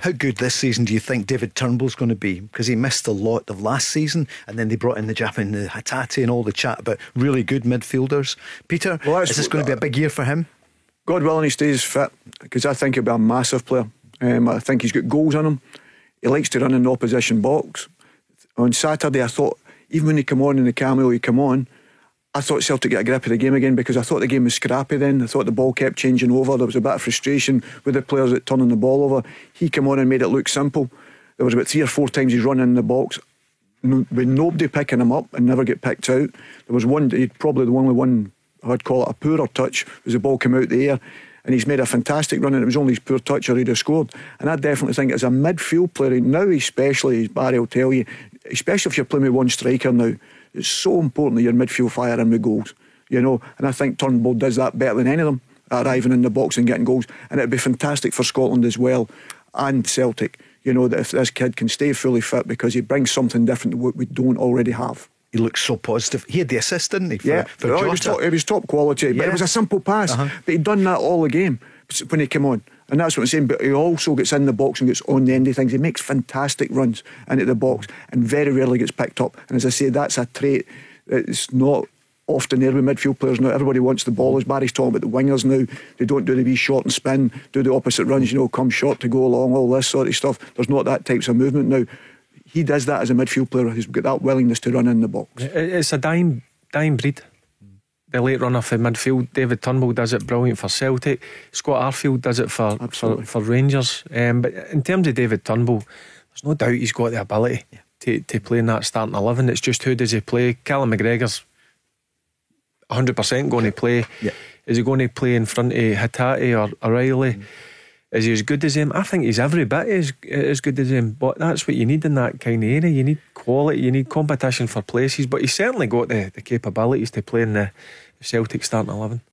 How good this season do you think David Turnbull's going to be? Because he missed a lot of last season, and then they brought in the Japan, the Hatate, and all the chat about really good midfielders. Peter, is this going to be a big year for him? God willing, he stays fit, because I think he'll be a massive player. I think he's got goals in him. He likes to run in the opposition box. On Saturday, I thought, even when he came on in the cameo, I thought Celtic got a grip of the game again, because I thought the game was scrappy then. I thought the ball kept changing over. There was a bit of frustration with the players that turning the ball over. He came on and made it look simple. There was about 3 or 4 times he's running in the box with nobody picking him up and never get picked out. There was one, probably the only one I'd call it a poorer touch, was the ball came out the air, and he's made a fantastic run, and it was only his poor touch or he'd have scored. And I definitely think as a midfield player now, especially, as Barry will tell you, especially if you're playing with one striker now, it's so important that your midfield fire in with goals, and I think Turnbull does that better than any of them, arriving in the box and getting goals. And it'd be fantastic for Scotland as well, and Celtic, that if this kid can stay fully fit, because he brings something different to what we don't already have. He looks so positive. He had the assist, didn't he? For it was top quality, but it was a simple pass. But he'd done that all the game when he came on, and that's what I'm saying. But he also gets in the box and gets on the end of things. He makes fantastic runs into the box and very rarely gets picked up. And as I say, that's a trait that's not often there with midfield players now. Everybody wants the ball, as Barry's talking about the wingers now. They don't do the wee short and spin, do the opposite runs, come short to go along, all this sort of stuff. There's not that types of movement now. He does that as a midfield player. He's got that willingness to run in the box. It's a dying breed, the late runner for midfield. David Turnbull does it brilliant for Celtic. Scott Arfield does it for Rangers. But in terms of David Turnbull, there's no doubt he's got the ability to play in that starting 11. It's just, who does he play? Callum McGregor's 100% going to play. Is he going to play in front of Hatate or O'Reilly? Is he as good as him? I think he's every bit as good as him. But that's what you need in that kind of area. You need quality, you need competition for places. But he's certainly got the capabilities to play in the Celtic starting 11.